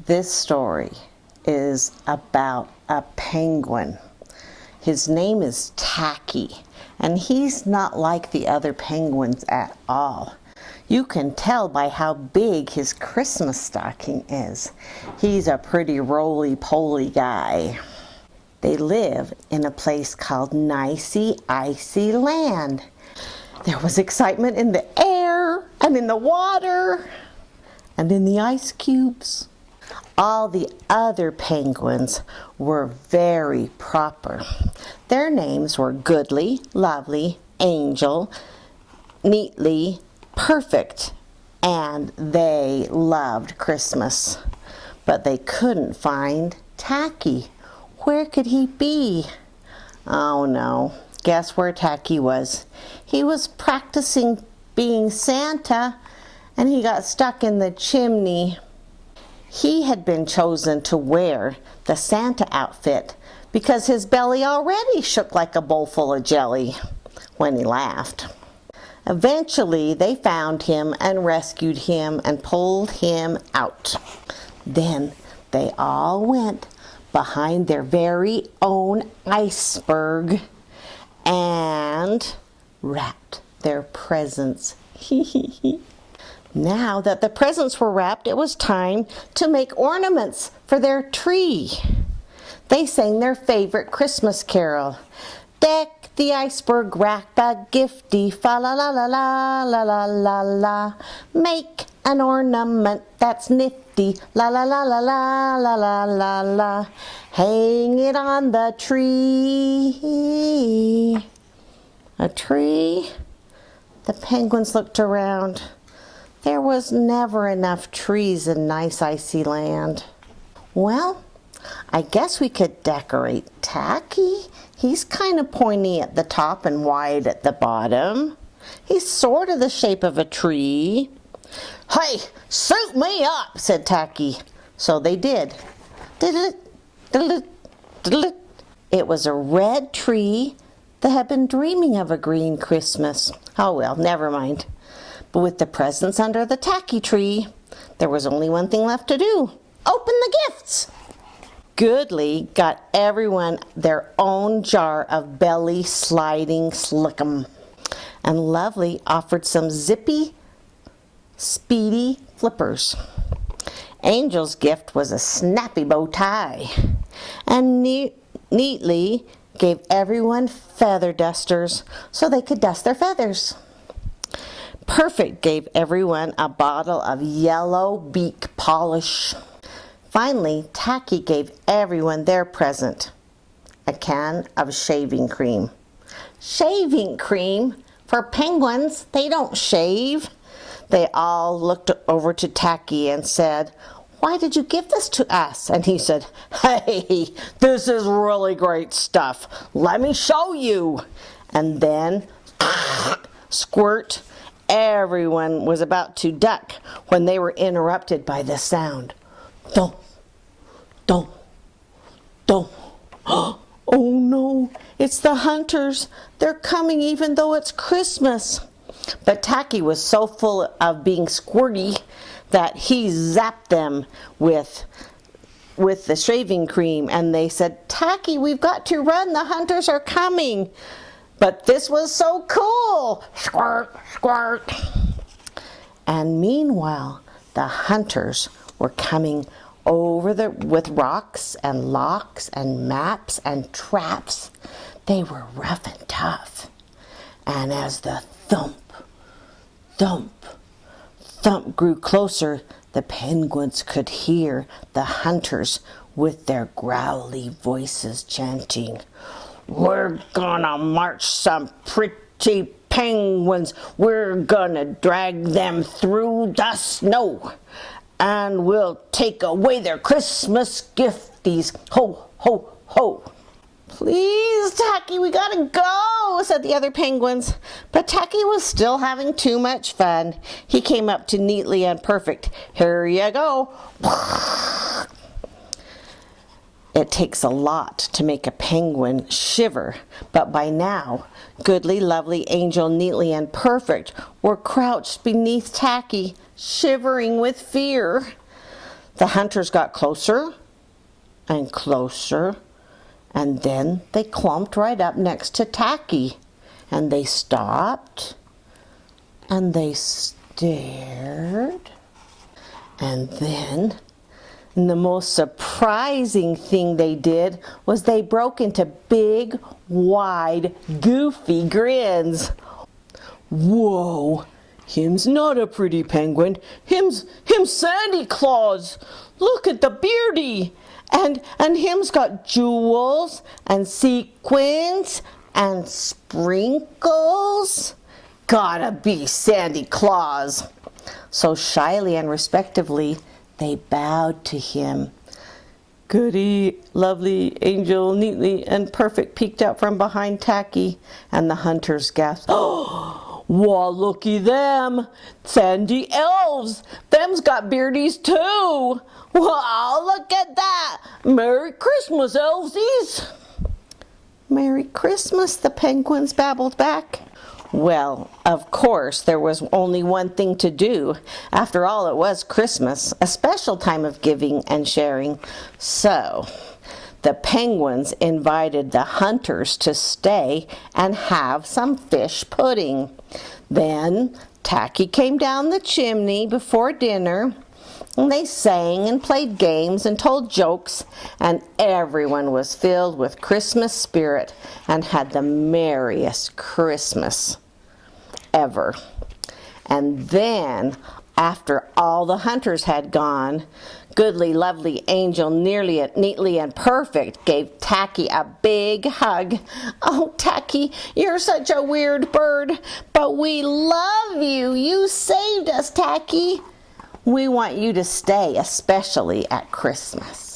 This story is about a penguin. His name is Tacky, and he's not like the other penguins at all. You can tell by how big his Christmas stocking is. He's a pretty roly-poly guy. They live in a place called Nicey Icy Land. There was excitement in the air and in the water and in the ice cubes. All the other penguins were very proper. Their names were Goodly, Lovely, Angel, Neatly, Perfect, and they loved Christmas. But they couldn't find Tacky. Where could he be? Oh no, guess where Tacky was? He was practicing being Santa, and he got stuck in the chimney. He had been chosen to wear the Santa outfit because his belly already shook like a bowl full of jelly when he laughed. Eventually, they found him and rescued him and pulled him out. Then they all went behind their very own iceberg and wrapped their presents. Now that the presents were wrapped, it was time to make ornaments for their tree. They sang their favorite Christmas carol. Deck the iceberg, wrap a gifty, fa la la la la la la la la. Make an ornament that's nifty, la la la la la la la la la. Hang it on the tree. A tree? The penguins looked around. There was never enough trees in Nice Icy Land. Well, I guess we could decorate Tacky. He's kind of pointy at the top and wide at the bottom. He's sort of the shape of a tree. Hey, suit me up, said Tacky. So they did. Diddle-it, diddle-it, diddle-it. It was a red tree that had been dreaming of a green Christmas. Oh well, never mind. But with the presents under the Tacky tree, there was only one thing left to do. Open the gifts! Goodly got everyone their own jar of belly sliding slickum. And Lovely offered some zippy, speedy flippers. Angel's gift was a snappy bow tie. And Neatly gave everyone feather dusters so they could dust their feathers. Perfect gave everyone a bottle of yellow beak polish. Finally, Tacky gave everyone their present, a can of shaving cream. Shaving cream? For penguins, they don't shave. They all looked over to Tacky and said, "Why did you give this to us?" And he said, "Hey, this is really great stuff. Let me show you." And then, squirt. Everyone was about to duck when they were interrupted by the sound. Thump, thump, thump. Oh no, it's the hunters. They're coming even though it's Christmas. But Tacky was so full of being squirty that he zapped them with the shaving cream. And they said, "Tacky, we've got to run. The hunters are coming." But this was so cool! Squirt, squirt. And meanwhile, the hunters were coming over with rocks and locks and maps and traps. They were rough and tough. And as the thump, thump, thump grew closer, the penguins could hear the hunters with their growly voices chanting, "We're gonna march some pretty penguins. We're gonna drag them through the snow. And we'll take away their Christmas gifties. Ho, ho, ho." "Please, Tacky, we gotta go," said the other penguins. But Tacky was still having too much fun. He came up to Neatly and Perfect. "Here you go." It takes a lot to make a penguin shiver, but by now, Goodly, Lovely, Angel, Neatly, and Perfect were crouched beneath Tacky, shivering with fear. The hunters got closer and closer, and then they clumped right up next to Tacky. And they stopped, and they stared, and then the most surprising thing they did was they broke into big, wide, goofy grins. Whoa, him's not a pretty penguin. Him's Sandy Claus. Look at the beardy. And him's got jewels and sequins and sprinkles. Gotta be Sandy Claus. So shyly and respectively, they bowed to him. Goody, lovely angel, neatly and perfect, peeked out from behind Tacky, and the hunters gasped, "Oh, wah, looky them, Sandy elves. Them's got beardies too. Wow, look at that. Merry Christmas, elvesies." "Merry Christmas," the penguins babbled back. Well, of course, there was only one thing to do. After all, it was Christmas, a special time of giving and sharing. So, the penguins invited the hunters to stay and have some fish pudding. Then, Tacky came down the chimney before dinner. And they sang and played games and told jokes, and everyone was filled with Christmas spirit and had the merriest Christmas ever. And then, after all the hunters had gone, goodly, lovely angel, neatly and perfect, gave Tacky a big hug. "Oh, Tacky, you're such a weird bird, but we love you. You saved us, Tacky. We want you to stay, especially at Christmas."